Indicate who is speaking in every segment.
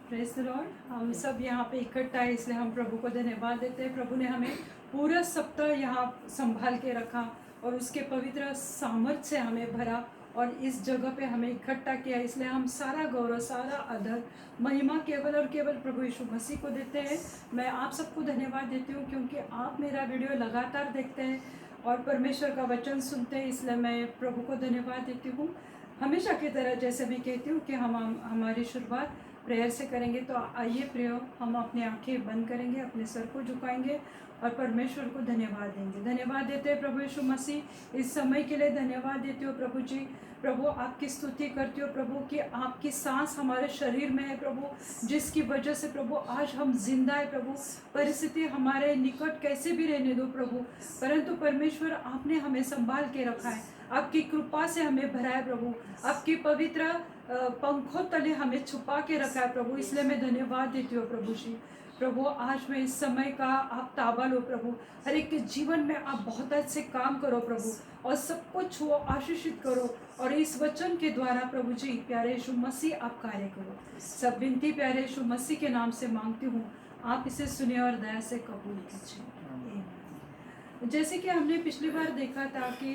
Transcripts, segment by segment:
Speaker 1: Praise the Lord. हम सब यहाँ पे इकट्ठा है, इसलिए हम प्रभु को धन्यवाद देते हैं। प्रभु ने हमें पूरा सप्ताह यहाँ संभाल के रखा और उसके पवित्र सामर्थ्य से हमें भरा और इस जगह पे हमें इकट्ठा किया। इसलिए हम सारा गौरव, सारा आदर, महिमा केवल और केवल प्रभु यीशु मसीह को देते हैं। मैं आप सबको धन्यवाद देती हूँ क्योंकि आप मेरा वीडियो लगातार देखते हैं और परमेश्वर का वचन सुनते हैं, इसलिए मैं प्रभु को धन्यवाद देती हूँ। हमेशा की तरह जैसे मैं कहती हूँ कि हम हमारी शुरुआत प्रेयर से करेंगे। तो आइए प्रियो, हम अपनी आंखें बंद करेंगे, अपने सर को झुकाएंगे और परमेश्वर को धन्यवाद देंगे। धन्यवाद देते हैं प्रभु यीशु मसीह, इस समय के लिए धन्यवाद देती हो प्रभु जी। प्रभु आपकी स्तुति करती हो प्रभु कि आपकी सांस हमारे शरीर में है प्रभु, जिसकी वजह से प्रभु आज हम जिंदा है प्रभु। परिस्थिति हमारे निकट कैसे भी रहने दो प्रभु, परंतु परमेश्वर आपने हमें संभाल के रखा है, आपकी कृपा से हमें भरा है प्रभु, आपकी पवित्र पंखों तले हमें छुपा के रखा है प्रभु। इसलिए मैं धन्यवाद देती हूँ प्रभु जी। प्रभु आज मैं इस समय का आप ताबा लो प्रभु, हर एक के जीवन में आप बहुत अच्छे काम करो प्रभु और सबको छुओ, आशीषित करो और इस वचन के द्वारा प्रभु जी प्यारे यीशु मसीह आप कार्य करो। सब विनती प्यारे यीशु मसीह के नाम से मांगती हूँ, आप इसे सुनिए और दया से कबूल कीजिए। जैसे कि हमने पिछली बार देखा था कि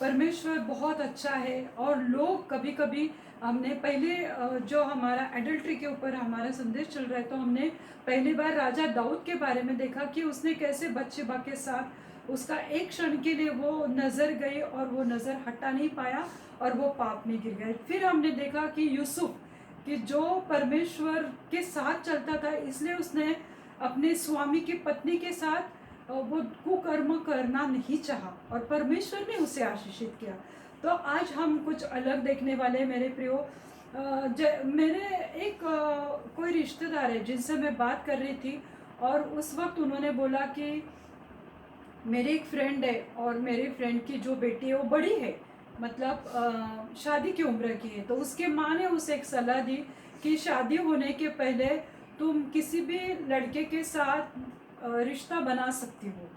Speaker 1: परमेश्वर बहुत अच्छा है और लोग कभी कभी, हमने पहले जो हमारा एडल्ट्री के ऊपर हमारा संदेश चल रहा है, तो हमने पहली बार राजा दाऊद के बारे में देखा कि उसने कैसे बत्शेबा के साथ उसका एक क्षण के लिए वो नज़र गई और वो नज़र हटा नहीं पाया और वो पाप में गिर गए। फिर हमने देखा कि यूसुफ कि जो परमेश्वर के साथ चलता था, इसलिए उसने अपने स्वामी की पत्नी के साथ वो कुकर्म करना नहीं चाहा और परमेश्वर ने उसे आशीषित किया। तो आज हम कुछ अलग देखने वाले मेरे प्रियो। मेरे एक कोई रिश्तेदार है जिनसे मैं बात कर रही थी और उस वक्त उन्होंने बोला कि मेरी एक फ्रेंड है और मेरे फ्रेंड की जो बेटी है वो बड़ी है, मतलब शादी की उम्र की है। तो उसके माँ ने उसे एक सलाह दी कि शादी होने के पहले तुम किसी भी लड़के के साथ रिश्ता बना सकती हो,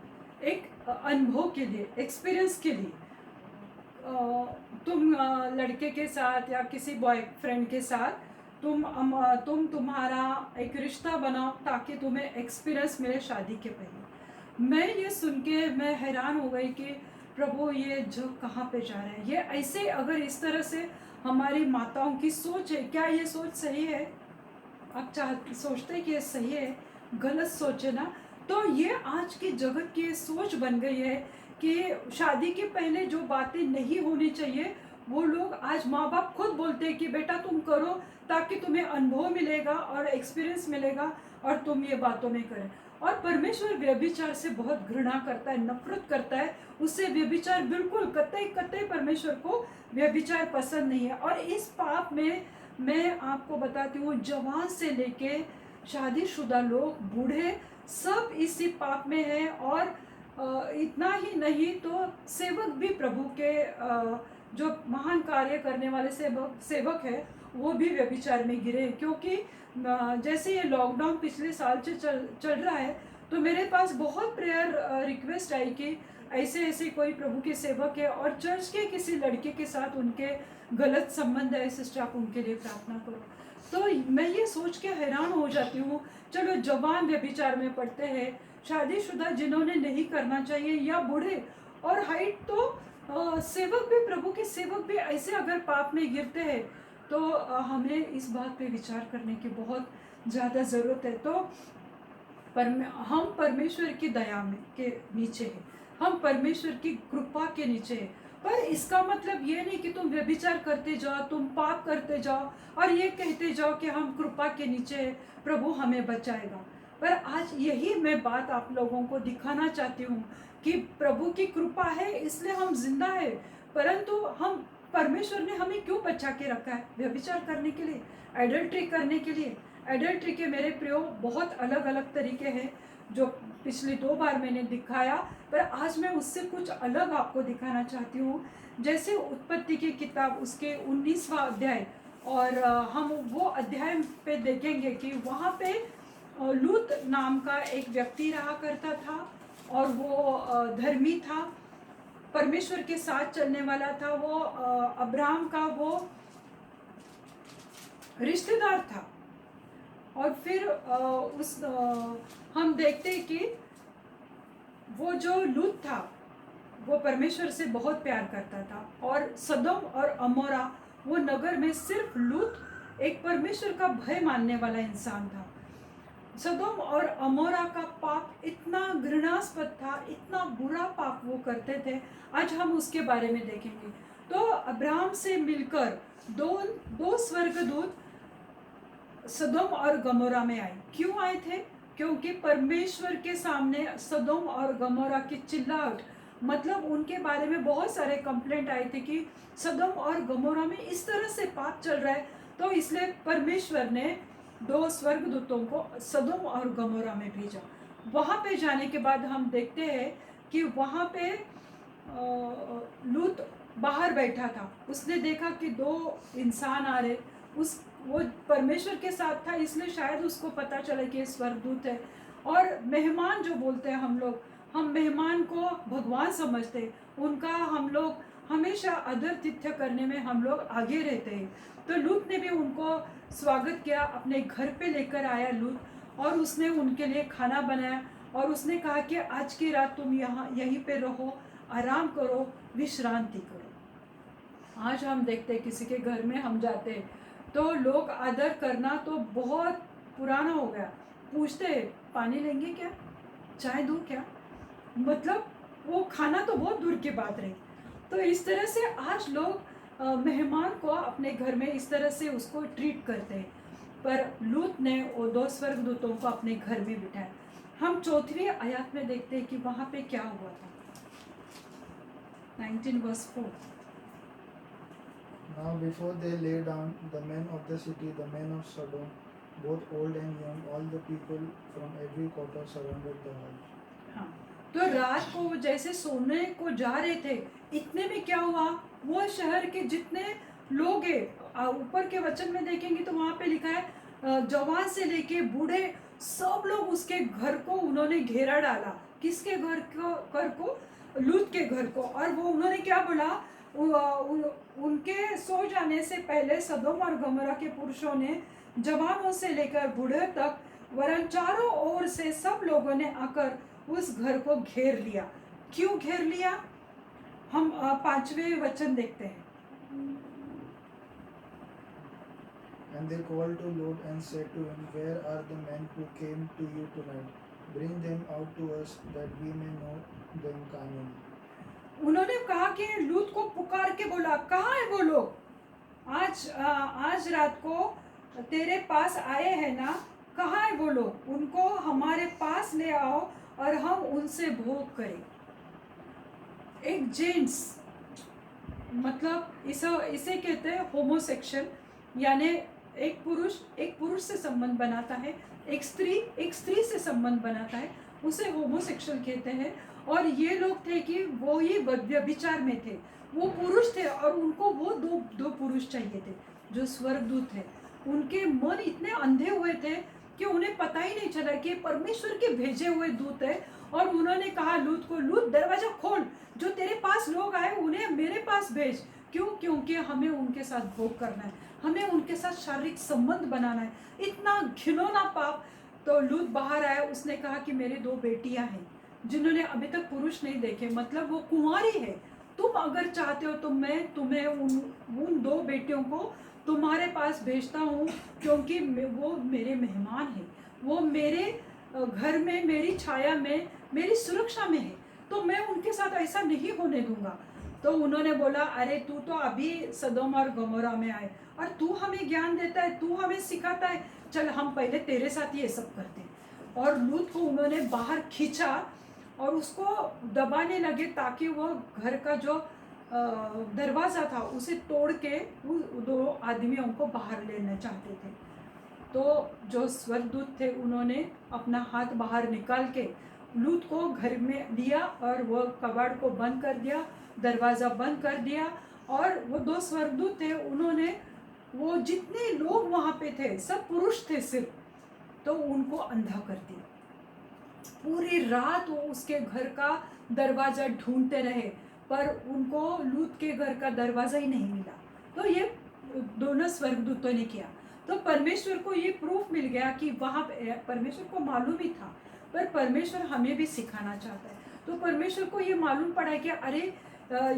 Speaker 1: एक अनुभव के लिए, एक्सपीरियंस के लिए। तुम लड़के के साथ या किसी बॉयफ्रेंड के साथ तुम तुम्हारा एक रिश्ता बनाओ ताकि तुम्हें एक्सपीरियंस मिले शादी के पहले। मैं ये सुन के मैं हैरान हो गई कि प्रभु ये जो कहाँ पे जा रहा है। ये ऐसे अगर इस तरह से हमारी माताओं की सोच है, क्या ये सोच सही है? आप सोचते हैं कि ये सही है? गलत सोच है ना। तो ये आज की जगत की सोच बन गई है कि शादी के पहले जो बातें नहीं होनी चाहिए वो लोग आज माँ बाप खुद बोलते हैं कि बेटा तुम करो ताकि तुम्हें अनुभव मिलेगा और एक्सपीरियंस मिलेगा और तुम ये बातों में करें। और परमेश्वर व्यभिचार से बहुत घृणा करता है, नफरत करता है उससे। व्यभिचार बिल्कुल कतई कतई परमेश्वर को व्यभिचार पसंद नहीं है। और इस पाप में मैं आपको बताती हूँ, जवान से लेके शादीशुदा लोग, बूढ़े, सब इसी पाप में है। और इतना ही नहीं तो सेवक भी प्रभु के जो महान कार्य करने वाले सेवक है वो भी व्यभिचार में गिरे। क्योंकि जैसे ये लॉकडाउन पिछले साल से चल रहा है, तो मेरे पास बहुत प्रेयर रिक्वेस्ट आई कि ऐसे ऐसे कोई प्रभु के सेवक है और चर्च के किसी लड़के के साथ उनके गलत संबंध है, सिस्टर आप उनके लिए प्रार्थना करो। तो मैं ये सोच के हैरान हो जाती हूँ, चलो जवान व्यभिचार में पड़ते हैं, शादीशुदा जिन्होंने नहीं करना चाहिए, या बूढ़े, और हाइट तो सेवक भी, प्रभु के सेवक भी ऐसे अगर पाप में गिरते हैं तो हमें इस बात पे विचार करने की बहुत ज़्यादा ज़रूरत है। तो हम परमेश्वर की दया में के नीचे हैं, हम परमेश्वर की कृपा के नीचे हैं। पर इसका मतलब ये नहीं कि तुम व्यभिचार करते जाओ, तुम पाप करते जाओ और ये कहते जाओ कि हम कृपा के नीचे हैं, प्रभु हमें बचाएगा। पर आज यही मैं बात आप लोगों को दिखाना चाहती हूँ कि प्रभु की कृपा है इसलिए हम जिंदा है, परंतु हम, परमेश्वर ने हमें क्यों बचा के रखा है? व्यभिचार करने के लिए, एडल्ट्री करने के लिए। एडल्ट्री के मेरे प्रियो बहुत अलग अलग तरीके हैं जो पिछली 2 बार मैंने दिखाया, पर आज मैं उससे कुछ अलग आपको दिखाना चाहती हूँ। जैसे उत्पत्ति की किताब उसके 19वां अध्याय, और हम वो अध्याय पे देखेंगे कि वहाँ पे लूत नाम का एक व्यक्ति रहा करता था और वो धर्मी था, परमेश्वर के साथ चलने वाला था। वो अब्राहम का वो रिश्तेदार था। और फिर हम देखते हैं कि वो जो लूत था वो परमेश्वर से बहुत प्यार करता था, और सदोम और अमोरा वो नगर में सिर्फ लूत एक परमेश्वर का भय मानने वाला इंसान था। सदोम और अमोरा का पाप इतना घृणास्पद था, इतना बुरा पाप वो करते थे। आज हम उसके बारे में देखेंगे। तो अब्राहम से मिलकर दो दो स्वर्गदूत सदोम और गमोरा में आए। क्यों आए थे? क्योंकि परमेश्वर के सामने सदोम और गमोरा की चिल्लाहट, मतलब उनके बारे में बहुत सारे कंप्लेंट आए थे कि सदोम और गमोरा में इस तरह से पाप चल रहा है। तो इसलिए परमेश्वर ने दो स्वर्गदूतों को सदोम और गमोरा में भेजा। वहाँ पे जाने के बाद हम देखते हैं कि वहाँ पे लूत बाहर बैठा था। उसने देखा कि दो इंसान आ रहे, वो परमेश्वर के साथ था, इसलिए शायद उसको पता चला कि ये स्वर्गदूत है। और मेहमान जो बोलते हैं हम मेहमान को भगवान समझते हैं, उनका हम लोग हमेशा आदर तिथ्य करने में हम लोग आगे रहते हैं। तो लूत ने भी उनको स्वागत किया, अपने घर पे लेकर आया लूत, और उसने उनके लिए खाना बनाया, और उसने कहा कि आज की रात तुम यहीं पे रहो, आराम करो, विश्रांति करो। आज हम देखते हैं किसी के घर में हम जाते हैं तो लोग आदर करना तो बहुत पुराना हो गया। पूछते हैं पानी लेंगे क्या, चाय दूँ क्या, मतलब वो खाना तो बहुत दूर की बात रही। तो इस तरह से आज लोग मेहमान को अपने घर में इस तरह से उसको ट्रीट करते हैं। पर लूत ने वो दो स्वर्गदूतों को अपने घर में बिठाया। हम 4वीं आयत में देखते हैं कि वहाँ पे क्या हुआ था। 19 verse 4।
Speaker 2: Now before they lay down, the men of the city, the men of Sodom, both old and young, all the people from every quarter surrounded the house.
Speaker 1: हाँ, तो रात को वो जैसे सोने को जा रहे थे, इतने में क्या हुआ, वो शहर के जितने लोग हैं, ऊपर के वचन में देखेंगे तो वहाँ पे लिखा है जवान से लेके बूढ़े सब लोग उसके घर को उन्होंने घेरा डाला। किसके घर को? लूत के घर को। और वो उन्होंने क्या बोला, उनके सो जाने से पहले सदोम और गमोरा के पुरुषों ने जवानों से लेकर बूढ़े तक वरन चारों ओर से सब लोगों ने आकर उस घर को घेर लिया। क्यों घेर लिया? हम 5वें वचन देखते हैं।
Speaker 2: And they called to Lot and said to him, Where are the men who came to you tonight? Bring them out to us that we may know them कानून।
Speaker 1: उन्होंने कहा कि लूत को पुकार के बोला, कहाँ है वो लोग? आज रात को तेरे पास आए हैं ना, कहाँ है वो लोग? उनको हमारे पास ले आओ और हम उनसे भोग करें। एक जेंट्स, मतलब इसे कहते हैं होमोसेक्सुअल, यानी एक पुरुष से संबंध बनाता है, एक स्त्री से संबंध बनाता है, उसे होमोसेक्सुअल कहते हैं। और ये लोग थे कि वो ही व्यभिचार में थे, वो पुरुष थे और उनको वो दो पुरुष चाहिए थे जो स्वर्गदूत थे। उनके मन इतने अंधे हुए थे कि उन्हें पता ही नहीं चला कि परमेश्वर के भेजे हुए दूत है। और उन्होंने कहा लूत को, लूत दरवाजा खोल, जो तेरे पास लोग आए उन्हें मेरे पास भेज। क्यों? क्योंकि हमें उनके साथ भोग करना है, हमें उनके साथ शारीरिक संबंध बनाना है। इतना घिनौना पाप। तो लूत बाहर आया, उसने कहा कि मेरे 2 बेटियां हैं जिन्होंने अभी तक पुरुष नहीं देखे, मतलब वो कुंवारी है। तुम अगर चाहते हो तो मैं तुम्हें उन 2 बेटियों को तुम्हारे पास भेजता हूँ, क्योंकि वो मेरे मेहमान हैं, वो मेरे घर में, मेरी छाया में, मेरी सुरक्षा में है, तो मैं उनके साथ ऐसा नहीं होने दूंगा। तो उन्होंने बोला, अरे तू तो अभी सदोम और गमोरा में आए और तू हमें ज्ञान देता है, तू हमें सिखाता है, चल हम पहले तेरे साथ ये सब करते हैं। और लूत को उन्होंने बाहर खींचा और उसको दबाने लगे ताकि वो घर का जो दरवाज़ा था उसे तोड़ के वो 2 आदमियों को बाहर लेना चाहते थे। तो जो स्वर्गदूत थे उन्होंने अपना हाथ बाहर निकाल के लूत को घर में लिया और वो कबाड़ को बंद कर दिया, दरवाज़ा बंद कर दिया। और वो 2 स्वर्गदूत थे, उन्होंने वो जितने लोग वहाँ पे थे सब पुरुष थे सिर्फ, तो उनको अंधा कर दिया। पूरी रात वो उसके घर का दरवाज़ा ढूंढते रहे पर उनको लूत के घर का दरवाज़ा ही नहीं मिला। तो ये दोनों स्वर्गदूतों ने किया। तो परमेश्वर को ये प्रूफ मिल गया कि वहाँ पे परमेश्वर को मालूम ही था, पर परमेश्वर हमें भी सिखाना चाहता है। तो परमेश्वर को ये मालूम पड़ा कि अरे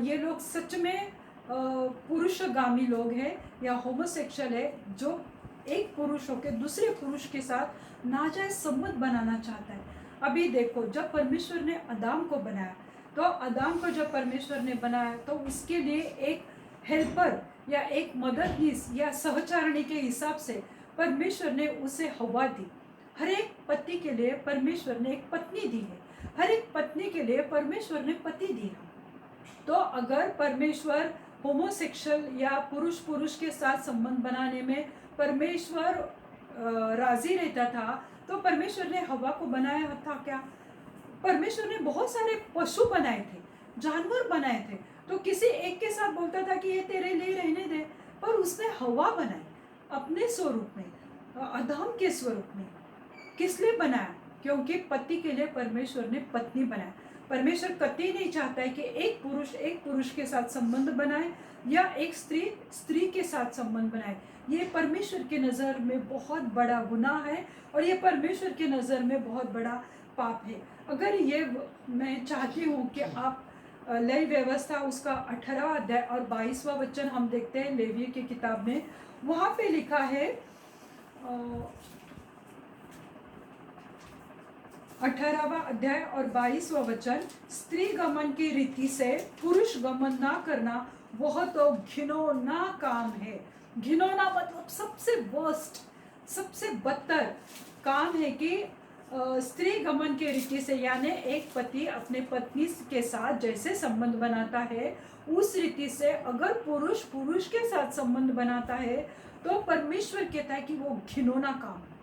Speaker 1: ये लोग सच में पुरुषगामी लोग हैं या होमोसेक्सुअल है, जो एक पुरुष होकर दूसरे पुरुष के साथ नाजायज संबंध बनाना चाहता है। अभी देखो, जब परमेश्वर ने आदम को बनाया, तो आदम को जब परमेश्वर ने बनाया तो उसके लिए एक हेल्पर या एक मददनीश या सहचारिणी के हिसाब से परमेश्वर ने उसे हवा दी। हर एक पति के लिए परमेश्वर ने एक पत्नी दी है, हर एक पत्नी के लिए परमेश्वर ने पति दिया। तो अगर परमेश्वर होमोसेक्सुअल या पुरुष पुरुष के साथ संबंध बनाने में परमेश्वर राजी रहता था, तो परमेश्वर ने हवा को बनाया था क्या? परमेश्वर ने बहुत सारे पशु बनाए थे, जानवर बनाए थे, तो किसी एक के साथ बोलता था कि ये तेरे लिए रहने दे, पर उसने हवा बनाई अपने स्वरूप में, आदम के स्वरूप में। किस लिए बनाया? क्योंकि पति के लिए परमेश्वर ने पत्नी बनाया। परमेश्वर कतई नहीं चाहता है कि एक पुरुष के साथ संबंध बनाए या एक स्त्री के साथ संबंध बनाए। ये परमेश्वर के नज़र में बहुत बड़ा गुनाह है और ये परमेश्वर के नज़र में बहुत बड़ा पाप है। अगर ये मैं चाहती हूँ कि आप लय व्यवस्था उसका 18वां अध्याय और 22वां वचन हम देखते हैं लेविय की किताब में। वहाँ पे लिखा है 18वां अध्याय और 22वां वचन, स्त्री गमन की रीति से पुरुष गमन ना करना वह तो घिनौना काम है। घिनौना मतलब सबसे वर्स्ट, सबसे बदतर काम है कि स्त्री गमन के रीति से, यानी एक पति अपने पत्नी के साथ जैसे संबंध बनाता है उस रीति से अगर पुरुष पुरुष के साथ संबंध बनाता है तो परमेश्वर कहता है कि वो घिनौना काम है।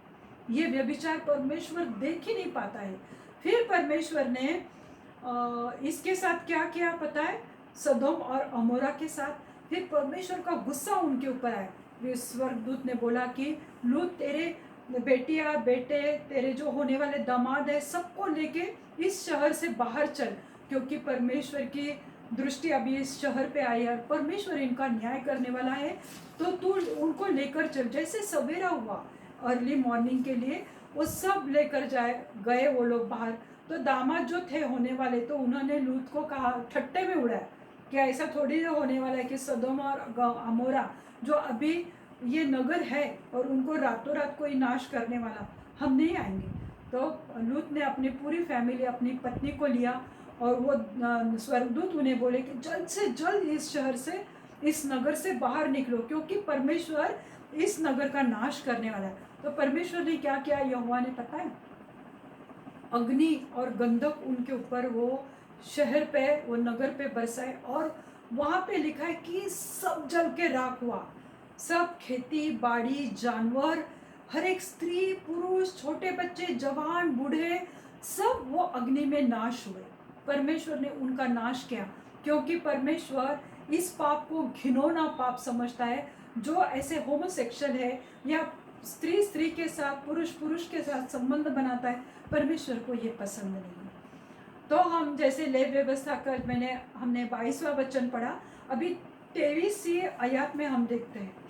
Speaker 1: ये व्यभिचार परमेश्वर देख ही नहीं पाता है। फिर परमेश्वर ने इसके साथ क्या किया पता है? सदोम और अमोरा के साथ। फिर परमेश्वर का गुस्सा उनके ऊपर आया। स्वर्गदूत ने बोला कि लूत, तेरे बेटिया बेटे, तेरे जो होने वाले दामाद है, सबको लेके इस शहर से बाहर चल, क्योंकि परमेश्वर की दृष्टि अभी इस शहर पे आई है, परमेश्वर इनका न्याय करने वाला है, तो तू उनको लेकर चल। जैसे सवेरा हुआ अर्ली मॉर्निंग के लिए, वो सब लेकर गए वो लोग बाहर। तो दामाद जो थे होने वाले, तो उन्होंने लूत को कहा, ठट्टे में उड़ाया कि ऐसा थोड़ी होने वाला है कि सदोम और अमोरा जो अभी ये नगर है और उनको रातों रात कोई नाश करने वाला, हम नहीं आएंगे। तो लूत ने अपनी पूरी फैमिली, अपनी पत्नी को लिया और वो स्वर्गदूत उन्हें बोले कि जल्द से जल्द इस शहर से, इस नगर से बाहर निकलो, क्योंकि परमेश्वर इस नगर का नाश करने वाला है। तो परमेश्वर ने क्या किया यहोवा ने पता है? अग्नि और गंधक उनके ऊपर, वो शहर पे, वो नगर पे बरसाए, और वहाँ पे लिखा है कि सब जल के राख हुआ। सब खेती बाड़ी, जानवर, हर एक स्त्री पुरुष, छोटे बच्चे, जवान बूढ़े, सब वो अग्नि में नाश हुए। परमेश्वर ने उनका नाश किया, क्योंकि परमेश्वर इस पाप को घिनौना पाप समझता है। जो ऐसे होमोसेक्सुअल है या स्त्री के साथ, पुरुष के साथ संबंध बनाता है, परमेश्वर को ये पसंद नहीं है। तो हम जैसे लेव व्यवस्था कर हमने 22वां वचन पढ़ा, अभी 23वीं आयत में हम देखते हैं।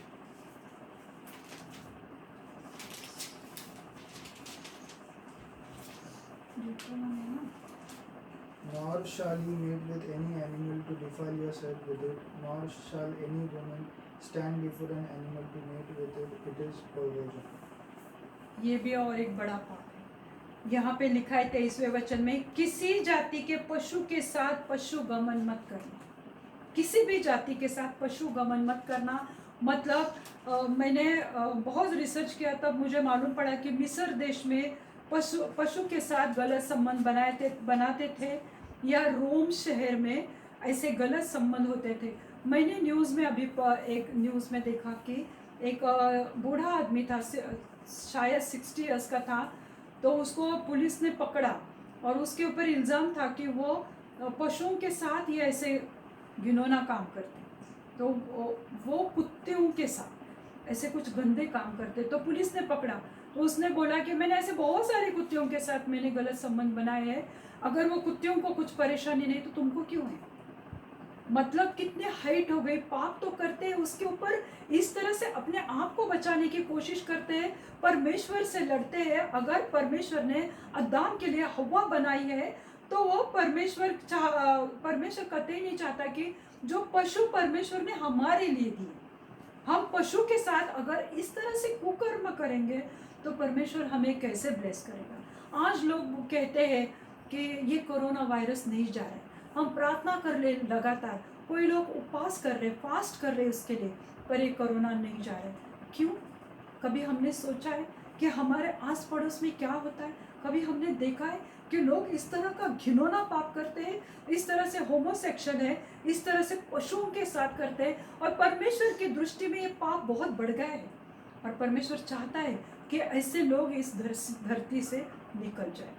Speaker 2: Nor shall you meet with any animal to defile yourself with it, nor shall any woman stand before an animal to mate with it. It is perversion.
Speaker 1: ये भी और एक बड़ा पाप है। यहाँ पे लिखा है 23वें वचन में, किसी जाति के पशु के साथ पशु गमन मत करना। किसी भी जाति के साथ पशु गमन मत करना मतलब मैंने बहुत रिसर्च किया, तब मुझे मालूम पड़ा कि मिस्र देश में पशु के साथ गलत संबंध बनाते थे, या रोम शहर में ऐसे गलत संबंध होते थे। मैंने न्यूज़ में अभी एक न्यूज़ में देखा कि एक बूढ़ा आदमी था, शायद 60 इयर्स का था, तो उसको पुलिस ने पकड़ा और उसके ऊपर इल्ज़ाम था कि वो पशुओं के साथ ही ऐसे घिनौना काम करते, तो वो कुत्तों के साथ ऐसे कुछ गंदे काम करते। तो पुलिस ने पकड़ा, तो उसने बोला कि मैंने ऐसे बहुत सारे कुत्तों के साथ मैंने गलत संबंध बनाए हैं, अगर वो कुत्तों को कुछ परेशानी नहीं तो तुमको क्यों है? मतलब कितने हाइट हो गई, पाप तो करते हैं उसके ऊपर, इस तरह से अपने आप को बचाने की कोशिश करते हैं, परमेश्वर से लड़ते हैं। अगर परमेश्वर ने आदम के लिए हवा बनाई है तो वो परमेश्वर कतई नहीं चाहता कि जो पशु परमेश्वर ने हमारे लिए दिए, हम पशु के साथ अगर इस तरह से कुकर्म करेंगे तो परमेश्वर हमें कैसे ब्लेस करेगा। आज लोग कहते हैं कि ये कोरोना वायरस नहीं जा रहा है, हम प्रार्थना कर ले लगातार, कोई लोग उपवास कर रहे, फास्ट कर रहे उसके लिए, पर ये कोरोना नहीं जा रहा है। क्यों? कभी हमने सोचा है कि हमारे आस पड़ोस में क्या होता है? कभी हमने देखा है कि लोग इस तरह का घिनौना पाप करते हैं, इस तरह से होमोसेक्सुअल है, इस तरह से पशुओं के साथ करते हैं, और परमेश्वर की दृष्टि में ये पाप बहुत बढ़ गया है, और परमेश्वर चाहता है कि ऐसे लोग इस धरती से निकल जाए।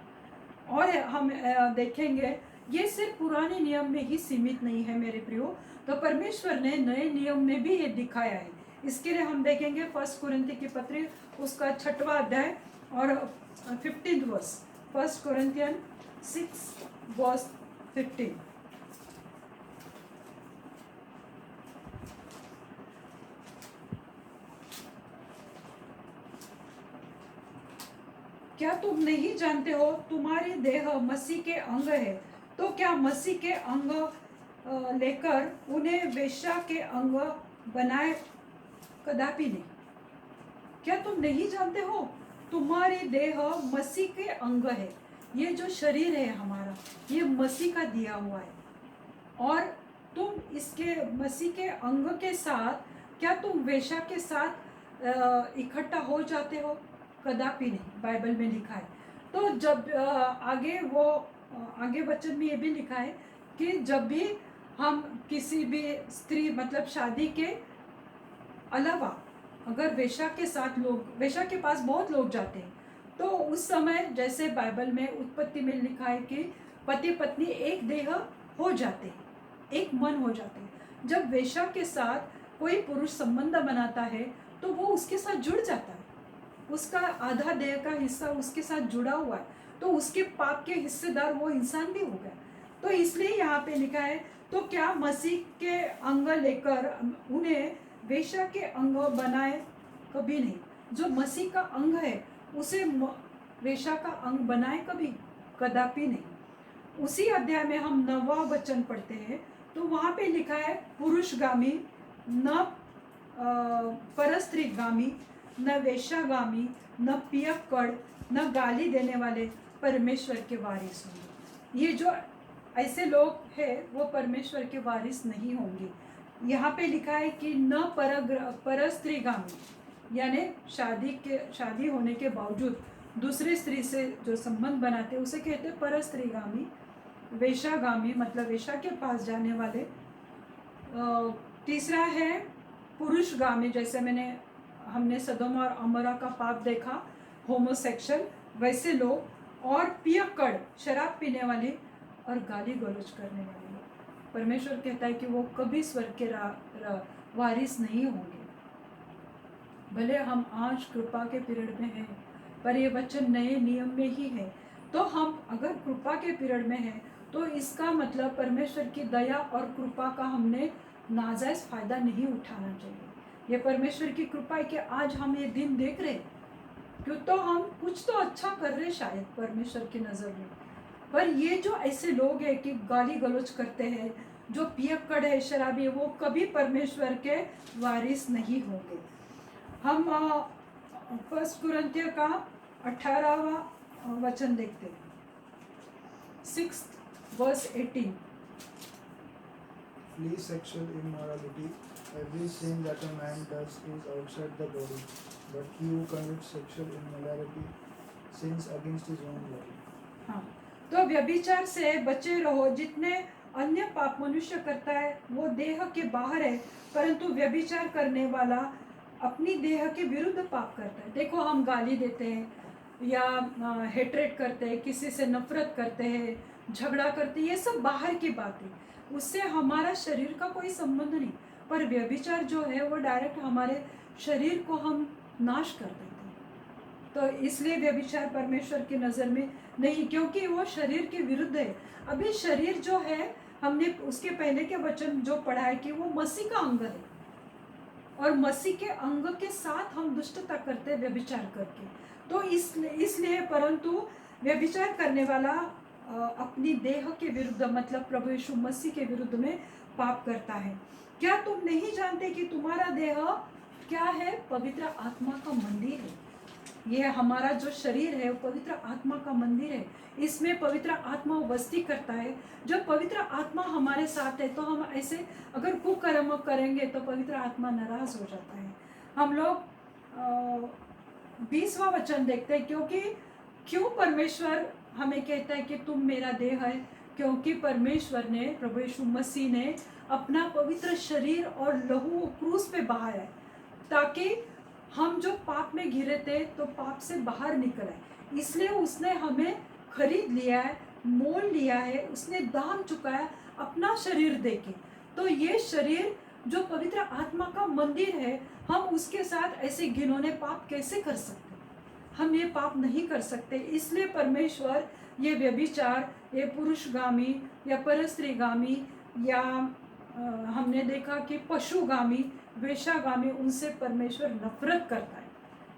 Speaker 1: और हम देखेंगे ये सिर्फ पुराने नियम में ही सीमित नहीं है मेरे प्रियो, तो परमेश्वर ने नए नियम में भी ये दिखाया है। इसके लिए हम देखेंगे 1 कुरिन्थी की पत्री उसका 6वां अध्याय और 15 वर्स, 1 कुरिन्थियन 6 वर्स 15। क्या तुम नहीं जानते हो तुम्हारी देह मसीह के अंग है, तो क्या मसीह के अंग लेकर उन्हें वेश्या के अंग बनाए? कदापि नहीं। क्या तुम नहीं जानते हो तुम्हारी देह मसीह के अंग है? ये जो शरीर है हमारा, ये मसीह का दिया हुआ है, और तुम इसके मसीह के अंग के साथ क्या तुम वेश्या के साथ इकट्ठा हो जाते हो? कदापि नहीं, बाइबल में लिखा है। तो जब आगे वचन में ये भी लिखा है कि जब भी हम किसी भी स्त्री मतलब शादी के अलावा अगर वेश्या के साथ लोग, वेश्या के पास बहुत लोग जाते हैं, तो उस समय जैसे बाइबल में उत्पत्ति में लिखा है कि पति पत्नी एक देह हो जाते हैं, एक मन हो जाते हैं। जब वेश्या के साथ कोई पुरुष संबंध बनाता है तो वो उसके साथ जुड़ जाता है, उसका आधा देह का हिस्सा उसके साथ जुड़ा हुआ है, तो उसके पाप के हिस्सेदार वो इंसान भी हो गया। तो इसलिए यहाँ पे लिखा है, तो क्या मसीह के अंग लेकर उन्हें वेश्या के अंग बनाए? कभी नहीं। जो मसीह का अंग है उसे वेश्या का अंग बनाए? कभी कदापि नहीं। उसी अध्याय में हम 9वां वचन पढ़ते हैं, तो वहाँ पे लिखा है पुरुषगामी न परस्त्रीगामी, न वेश्यागामी, न पियक्कड़, न गाली देने वाले परमेश्वर के वारिस होंगे। ये जो ऐसे लोग हैं वो परमेश्वर के वारिस नहीं होंगे। यहाँ पे लिखा है कि न परस्त्रीगामी, यानी शादी होने के बावजूद दूसरे स्त्री से जो संबंध बनाते उसे कहते हैं परस्त्रीगामी। वेश्यागामी मतलब वेश्या के पास जाने वाले। तीसरा है पुरुषगामी, जैसे हमने सदोम और अमोरा का पाप देखा, होमोसेक्सुअल, वैसे लोग। और पियक्कड़, शराब पीने वाले और गाली गलौज करने वाले लोग। परमेश्वर कहता है कि वो कभी स्वर्ग के वारिस नहीं होंगे। भले हम आज कृपा के पीरियड में हैं, पर ये वचन नए नियम में ही है। तो हम अगर कृपा के पीरियड में हैं तो इसका मतलब परमेश्वर की दया और कृपा का हमने नाजायज़ फ़ायदा नहीं उठाना चाहिए। ये परमेश्वर की कृपा है कि आज हम ये दिन देख रहे, क्यों तो हम कुछ तो अच्छा कर रहे शायद परमेश्वर की नज़र में। पर ये जो ऐसे लोग हैं कि गाली गलौज करते हैं, जो पियक्कड़ है, शराबी है, वो कभी परमेश्वर के वारिस नहीं होंगे। हम 1 कुरिन्थियों का 18वां वचन देखते हैं, 6 verse 18।
Speaker 2: Flee sexual immorality. Every sin that a man does is outside the body, but he who commits sexual immorality sins against his own body.
Speaker 1: हाँ, तो व्यभिचार से बचे रहो। जितने अन्य पाप मनुष्य करता है वो देह के बाहर है, परंतु व्यभिचार करने वाला अपनी देह के विरुद्ध पाप करता है। देखो, हम गाली देते हैं या हेट्रेट करते हैं, किसी से नफरत करते हैं, झगड़ा करते हैं, ये सब बाहर की बात है, उससे हमारा शरीर का कोई संबंध नहीं। पर व्यभिचार जो है वो डायरेक्ट हमारे शरीर को हम नाश कर देते हैं। तो इसलिए व्यभिचार परमेश्वर की नज़र में नहीं, क्योंकि वो शरीर के विरुद्ध है। अभी शरीर जो है हमने उसके पहले के वचन जो पढ़ा है कि वो मसीह का अंग है, और मसीह के अंग के साथ हम दुष्टता करते हैं व्यभिचार करके। तो इसलिए परंतु व्यभिचार करने वाला अपनी देह के विरुद्ध, मतलब प्रभु यीशु मसीह के विरुद्ध में पाप करता है। क्या तुम नहीं जानते कि तुम्हारा देह क्या है? पवित्र आत्मा का मंदिर है। ये हमारा जो शरीर है वो पवित्र आत्मा का मंदिर है। इसमें पवित्र आत्मा बस्ती करता है। जब पवित्र आत्मा हमारे साथ है तो हम ऐसे अगर कुकर्म करेंगे तो पवित्र आत्मा नाराज हो जाता है। हम लोग 20वां वचन देखते हैं, क्यों परमेश्वर हमें कहता है कि तुम मेरा देह है? क्योंकि परमेश्वर ने, प्रभु यीशु मसीह ने अपना पवित्र शरीर और लहू क्रूस पे बहाया है, ताकि हम जो पाप में घिरे थे तो पाप से बाहर निकल आए। इसलिए उसने हमें खरीद लिया है, मोल लिया है, उसने दाम चुकाया अपना शरीर देके। तो ये शरीर जो पवित्र आत्मा का मंदिर है, हम उसके साथ ऐसे घिनौने पाप कैसे कर सकते? हम ये पाप नहीं कर सकते। इसलिए परमेश्वर ये व्यभिचार, ये पुरुषगामी या परस्त्रीगामी या हमने देखा कि पशुगामी, वेश्यागामी, उनसे परमेश्वर नफरत करता है,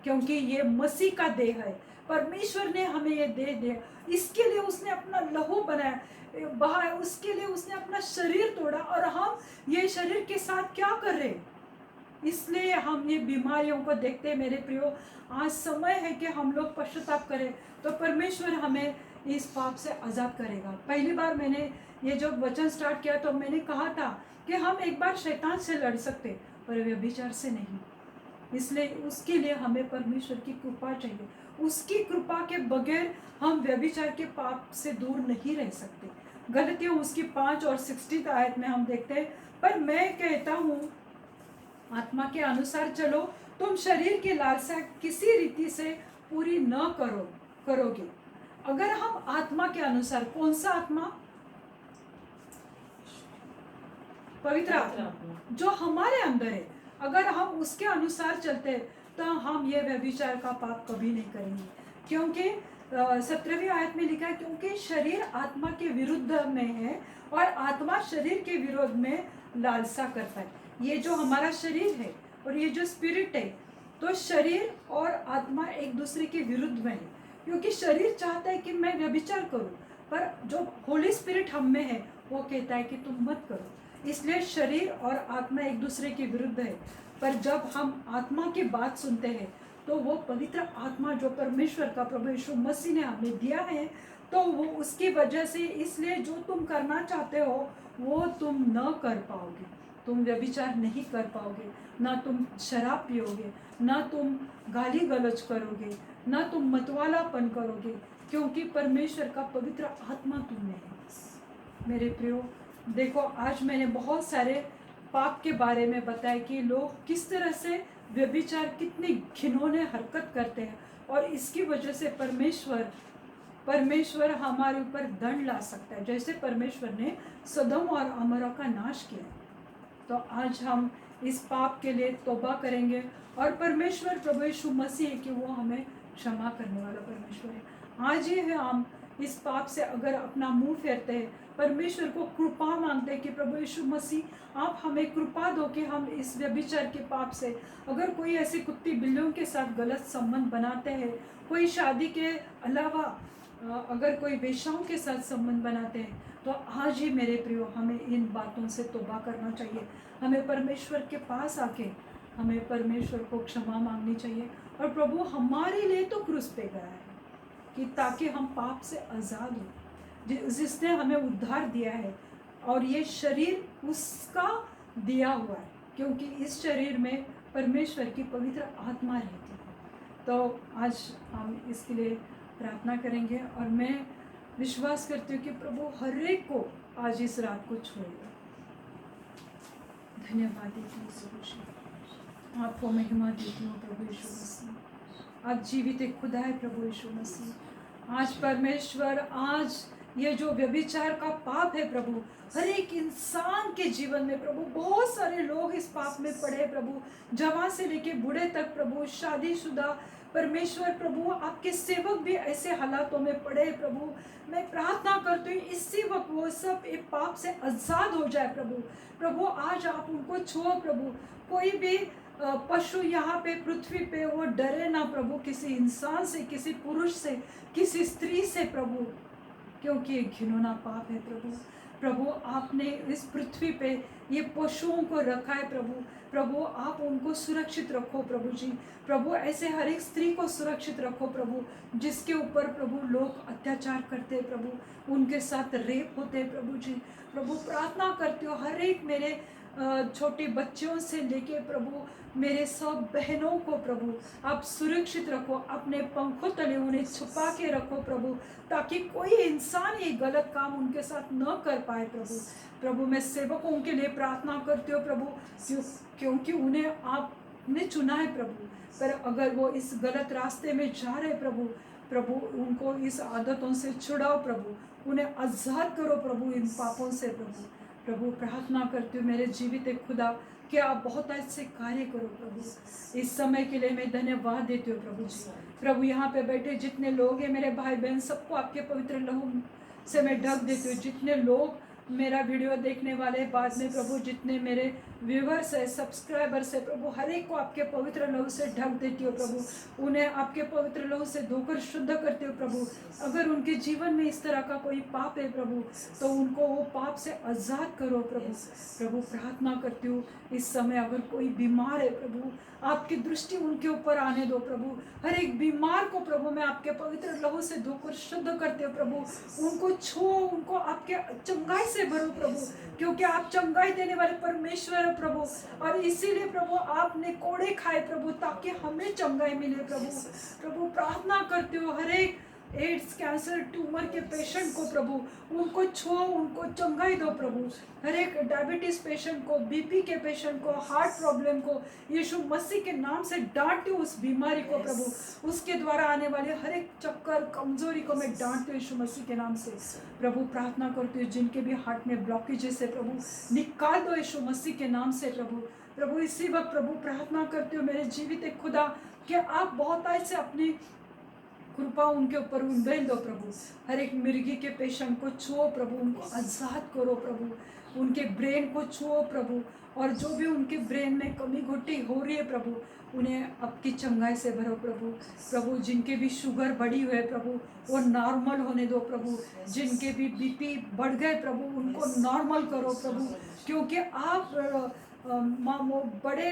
Speaker 1: क्योंकि ये मसीह का देह है। परमेश्वर ने हमें ये देह दिया, इसके लिए उसने अपना लहू बहाया, उसके लिए उसने अपना शरीर तोड़ा, और हम ये शरीर के साथ क्या कर रहे हैं? इसलिए हम ये बीमारियों को देखते हैं। मेरे प्रियो, आज समय है कि हम लोग पश्चाताप करें, तो परमेश्वर हमें इस पाप से आज़ाद करेगा। पहली बार मैंने ये जब वचन स्टार्ट किया तो मैंने कहा था कि हम एक बार शैतान से लड़ सकते, पर व्यभिचार से नहीं। इसलिए उसके लिए हमें परमेश्वर की कृपा चाहिए। उसकी कृपा के बगैर हम व्यभिचार के पाप से दूर नहीं रह सकते। गलतियों उसकी 5 और 60 आयत में हम देखते हैं, पर मैं कहता हूँ आत्मा के अनुसार चलो, तुम शरीर की लालसा किसी रीति से पूरी न करोगे। अगर हम आत्मा के अनुसार, कौन सा आत्मा? पवित्र आत्मा जो हमारे अंदर है, अगर हम उसके अनुसार चलते हैं तो हम ये व्यभिचार का पाप कभी नहीं करेंगे। क्योंकि 17वीं आयत में लिखा है, क्योंकि शरीर आत्मा के विरुद्ध में है और आत्मा शरीर के विरोध में लालसा करता है। ये जो हमारा शरीर है और ये जो स्पिरिट है, तो शरीर और आत्मा एक दूसरे के विरुद्ध में है, क्योंकि शरीर चाहता है कि मैं व्यभिचार करूं, पर जो होली स्पिरिट हम में है वो कहता है कि तुम मत करो। इसलिए शरीर और आत्मा एक दूसरे के विरुद्ध है। पर जब हम आत्मा की बात सुनते हैं तो वो पवित्र आत्मा जो परमेश्वर का, प्रभु यीशु मसीह ने हमें दिया है, तो वो उसकी वजह से, इसलिए जो तुम करना चाहते हो वो तुम न कर पाओगे। तुम व्यभिचार नहीं कर पाओगे, ना तुम शराब पियोगे, ना तुम गाली गलौज करोगे, ना तुम मतवालापन करोगे, क्योंकि परमेश्वर का पवित्र आत्मा तुम में है। मेरे प्रियो, देखो आज मैंने बहुत सारे पाप के बारे में बताया कि लोग किस तरह से व्यभिचार, कितनी घिनौने हरकत करते हैं, और इसकी वजह से परमेश्वर हमारे ऊपर दंड ला सकता है, जैसे परमेश्वर ने सदोम और अमोरा का नाश किया। तो आज हम इस पाप के लिए तौबा करेंगे, और परमेश्वर प्रभु यीशु मसीह है कि वो हमें क्षमा करने वाला परमेश्वर है। आज ही है हम इस पाप से अगर अपना मुंह फेरते हैं, परमेश्वर को कृपा मांगते हैं कि प्रभु यीशु मसीह आप हमें कृपा दो कि हम इस व्यभिचार के पाप से, अगर कोई ऐसे कुत्ती बिल्लियों के साथ गलत संबंध बनाते हैं, कोई शादी के अलावा अगर कोई वेश्याओं के साथ संबंध बनाते हैं, तो आज ही मेरे प्रियो हमें इन बातों से तौबा करना चाहिए। हमें परमेश्वर के पास आके हमें परमेश्वर को क्षमा मांगनी चाहिए, और प्रभु हमारे लिए तो क्रूस पे गया है कि ताकि हम पाप से आज़ाद हों, जिसने हमें उद्धार दिया है, और ये शरीर उसका दिया हुआ है, क्योंकि इस शरीर में परमेश्वर की पवित्र आत्मा रहती है। तो आज हम इसके लिए प्रार्थना करेंगे, और मैं विश्वास करती हूँ कि प्रभु हर एक को आज इस रात को छुएगा। धन्यवाद देती हूँ यीशु मसीह, आपको महिमा देती हूँ प्रभु यीशु मसीह। आप जीवित एक खुदा है प्रभु यीशु मसीह। आज परमेश्वर, आज ये जो व्यभिचार का पाप है प्रभु, हर एक इंसान के जीवन में प्रभु, बहुत सारे लोग इस पाप में पड़े प्रभु, जवान से लेके बूढ़े तक प्रभु, शादीशुदा परमेश्वर प्रभु आपके सेवक भी ऐसे हालातों में पड़े प्रभु, मैं प्रार्थना करती हूँ इसी वक्त वो सब एक पाप से आज़ाद हो जाए प्रभु। प्रभु आज आप उनको छुओ प्रभु, कोई भी पशु यहाँ पे पृथ्वी पे वो डरे ना प्रभु, किसी इंसान से, किसी पुरुष से, किसी स्त्री से प्रभु, क्योंकि ये घिनौना पाप है प्रभु। प्रभु आपने इस पृथ्वी पे ये पशुओं को रखा है प्रभु, प्रभु आप उनको सुरक्षित रखो प्रभु जी। प्रभु ऐसे हर एक स्त्री को सुरक्षित रखो प्रभु, जिसके ऊपर प्रभु लोग अत्याचार करते हैं प्रभु, उनके साथ रेप होते हैं प्रभु जी। प्रभु प्रार्थना करती हो हर एक मेरे छोटे बच्चों से लेके प्रभु मेरे सब बहनों को प्रभु आप सुरक्षित रखो, अपने पंखों तले उन्हें छुपा के रखो प्रभु, ताकि कोई इंसान ये गलत काम उनके साथ न कर पाए प्रभु। प्रभु मैं सेवकों के लिए प्रार्थना करती हूँ प्रभु, क्योंकि उन्हें आपने चुना है प्रभु, पर अगर वो इस गलत रास्ते में जा रहे प्रभु, प्रभु उनको इस आदतों से छुड़ाओ प्रभु, उन्हें आज़ाद करो प्रभु इन पापों से प्रभु। प्रभु प्रार्थना करती हूँ मेरे जीवित खुदा कि आप बहुत अच्छे कार्य करो प्रभु। इस समय के लिए मैं धन्यवाद देती हूँ प्रभु जी। प्रभु यहाँ पे बैठे जितने लोग हैं मेरे भाई बहन, सबको आपके पवित्र लहू से मैं ढक देती हूँ। जितने लोग मेरा वीडियो देखने वाले बाद में प्रभु, जितने मेरे व्यूवर्स है, सब्सक्राइबर्स है प्रभु, हर एक को आपके पवित्र लहू से ढक देती हो प्रभु, उन्हें आपके पवित्र लहू से धोकर शुद्ध करते हो प्रभु। अगर उनके जीवन में इस तरह का कोई पाप है प्रभु, तो उनको वो पाप से आज़ाद करो प्रभु। प्रभु प्रार्थना करती हूँ इस समय अगर कोई बीमार है प्रभु, आपकी दृष्टि उनके ऊपर आने दो प्रभु। हर एक बीमार को प्रभु मैं आपके पवित्र लहू से धोकर शुद्ध करते हो प्रभु, उनको छुओ, उनको आपके चंगाई से भरो प्रभु, क्योंकि आप चंगाई देने वाले परमेश्वर है प्रभु। और इसीलिए प्रभु आपने कोड़े खाए प्रभु, ताकि हमें चंगाई मिले प्रभु। प्रभु प्रार्थना करते हो हर एक एड्स, कैंसर, ट्यूमर के पेशेंट को प्रभु उनको छुओ, उनको चंगाई दो प्रभु। हर एक डायबिटीज पेशेंट को, बीपी के पेशेंट को, हार्ट प्रॉब्लम को यीशु मसीह के नाम से डांटती हूँ उस बीमारी को प्रभु, उसके द्वारा आने वाले हर एक चक्कर, कमजोरी को मैं डांटती हूँ यीशु मसीह के नाम से। प्रभु प्रार्थना करती हूँ जिनके भी हार्ट में ब्लॉकेजेस है प्रभु निकाल दो यीशु मसीह के नाम से प्रभु। प्रभु इसी वक्त प्रभु प्रार्थना करती हूँ मेरे जीवित खुदा कि आप बहुत आज से अपनी कृपा उनके ऊपर उंडेल दो प्रभु। हर एक मिर्गी के पेशेंट को छुओ प्रभु, उनको आज़ाद करो प्रभु, उनके ब्रेन को छुओ प्रभु, और जो भी उनके ब्रेन में कमी घुटी हो रही है प्रभु, उन्हें आपकी चंगाई से भरो प्रभु। प्रभु जिनके भी शुगर बढ़ी हुई है प्रभु वो नॉर्मल होने दो प्रभु, जिनके भी बीपी बढ़ गए प्रभु उनको नॉर्मल करो प्रभु, क्योंकि आप बड़े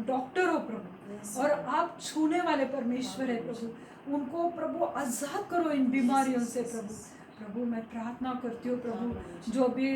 Speaker 1: डॉक्टर हो प्रभु और आप छूने वाले परमेश्वर है प्रभु। उनको प्रभु आज़ाद करो इन बीमारियों से प्रभु। प्रभु मैं प्रार्थना करती हूँ प्रभु, जो भी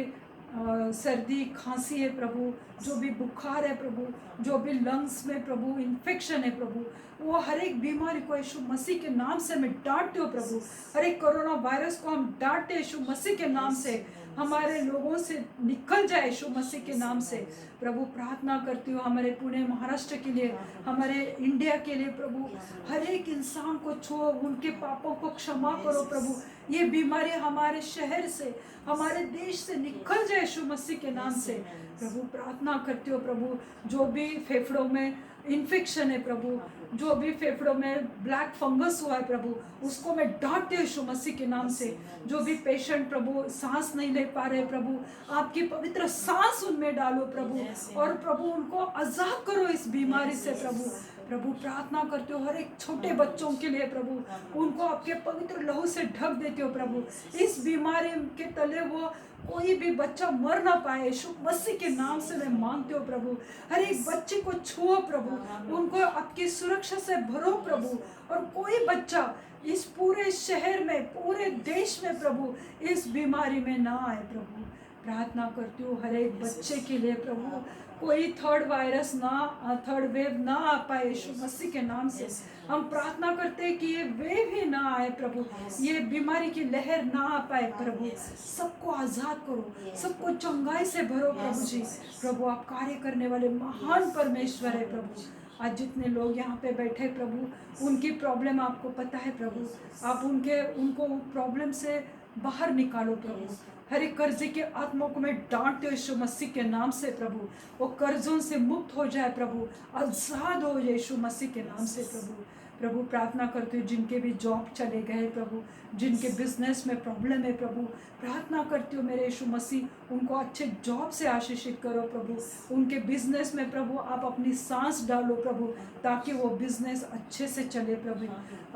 Speaker 1: सर्दी खांसी है प्रभु, जो भी बुखार है प्रभु, जो भी लंग्स में प्रभु इन्फेक्शन है प्रभु, वो हर एक बीमारी को यीशु मसीह के नाम से मैं डांटती हूँ प्रभु। हर एक कोरोना वायरस को हम डांटते यीशु मसीह के नाम से, हमारे लोगों से निकल जाए यीशु मसीह के नाम से। प्रभु प्रार्थना करती हूँ हमारे पुणे महाराष्ट्र के लिए, हमारे इंडिया के लिए प्रभु, हर एक इंसान को छुओ, उनके पापों को क्षमा करो प्रभु। ये बीमारी हमारे शहर से, हमारे देश से निकल जाए यीशु मसीह के नाम से। प्रभु प्रार्थना करती हो प्रभु, जो भी फेफड़ों में इन्फेक्शन है प्रभु, जो भी फेफड़ों में ब्लैक फंगस हुआ है प्रभु, उसको मैं डांटती हूँ यीशु मसीह के नाम से। जो भी पेशेंट प्रभु सांस नहीं ले पा रहे प्रभु, आपकी पवित्र सांस उनमें डालो प्रभु, और प्रभु उनको आज़ाद करो इस बीमारी से प्रभु। प्रभु प्रार्थना करते हो हर एक छोटे बच्चों के लिए प्रभु, उनको आपके पवित्र लहू से ढक देते हो प्रभु। इस बीमारी के तले वो कोई भी बच्चा मर ना पाए यीशु मसीह के नाम से मैं मांगती हूँ प्रभु। हर एक बच्चे को छुओ प्रभु, उनको आपकी सुरक्षा से भरो प्रभु, और कोई बच्चा इस पूरे शहर में, पूरे देश में प्रभु इस बीमारी में ना आए प्रभु। प्रार्थना करती हूँ हर एक बच्चे के लिए प्रभु, कोई थर्ड वेव ना आ पाए यीशु मसीह के नाम से। हम प्रार्थना करते हैं कि ये वेव ही ना आए प्रभु, ये बीमारी की लहर ना आ पाए प्रभु। सबको आज़ाद करो, सबको चंगाई से भरो प्रभु जी। प्रभु आप कार्य करने वाले महान परमेश्वर है प्रभु, आज जितने लोग यहाँ पे बैठे प्रभु, उनकी प्रॉब्लम आपको पता है प्रभु, आप उनको प्रॉब्लम से बाहर निकालो प्रभु। हर एक कर्जे के आत्मा को मैं डांटती हूँ यीशु मसीह के नाम से प्रभु, वो कर्जों से मुक्त हो जाए प्रभु, आज़ाद हो जाए यीशु मसीह के नाम से प्रभु। प्रभु प्रार्थना करती हूँ जिनके भी जॉब चले गए प्रभु, जिनके बिजनेस में प्रॉब्लम है प्रभु, प्रार्थना करती हूँ मेरे यीशु मसीह उनको अच्छे जॉब से आशीषित करो प्रभु। उनके बिजनेस में प्रभु आप अपनी सांस डालो प्रभु, ताकि वो बिजनेस अच्छे से चले प्रभु।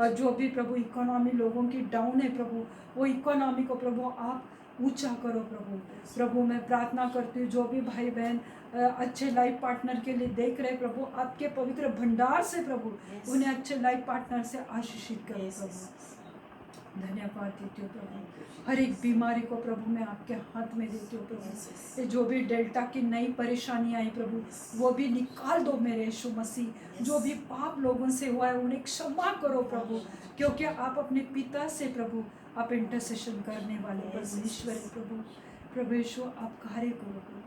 Speaker 1: और जो भी प्रभु इकोनॉमी लोगों की डाउन है प्रभु, वो इकोनॉमी को प्रभु आप ऊंचा करो प्रभु। प्रभु मैं प्रार्थना करती हूँ जो भी भाई बहन अच्छे लाइफ पार्टनर के लिए देख रहे प्रभु, आपके पवित्र भंडार से प्रभु उन्हें अच्छे लाइफ पार्टनर से आशीषित करो प्रभु। धन्यवाद देती हूँ प्रभु। हर एक बीमारी को प्रभु मैं आपके हाथ में देती हूँ प्रभु। ये जो भी डेल्टा की नई परेशानी आई प्रभु, वो भी निकाल दो मेरे यीशु मसीह। जो भी पाप लोगों से हुआ है उन्हें क्षमा करो प्रभु, क्योंकि आप अपने पिता से प्रभु आप इंटरसेशन करने वाले परमेश्वर है प्रभु। प्रभु यीशु आप कार्य करो प्रभु।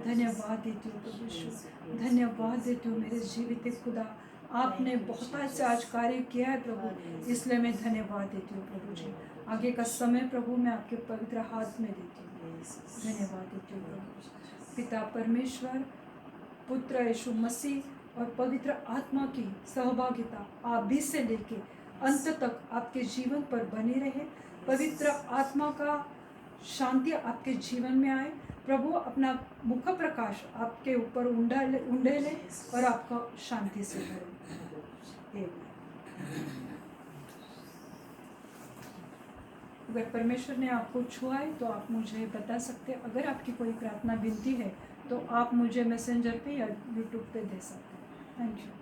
Speaker 1: धन्यवाद देती हूँ प्रभु यीशु, धन्यवाद देती हूँ मेरे जीवित खुदा। आपने बहुत से आज कार्य किया है प्रभु, इसलिए मैं धन्यवाद देती हूँ प्रभु जी। आगे का समय प्रभु मैं आपके पवित्र हाथ में देती हूँ, धन्यवाद देती हूँ प्रभु। पिता परमेश्वर, पुत्र यीशु मसीह और पवित्र आत्मा की सहभागिता आप भी से लेके अंत तक आपके जीवन पर बने रहे। पवित्र आत्मा का शांति आपके जीवन में आए प्रभु, अपना मुख प्रकाश आपके ऊपर उंडेले और आपका शांति से भरे। अगर परमेश्वर ने आपको छुआ है तो आप मुझे बता सकते हैं। अगर आपकी कोई प्रार्थना विनती है तो आप मुझे मैसेंजर पे या यूट्यूब पे दे सकते हैं। Thank you.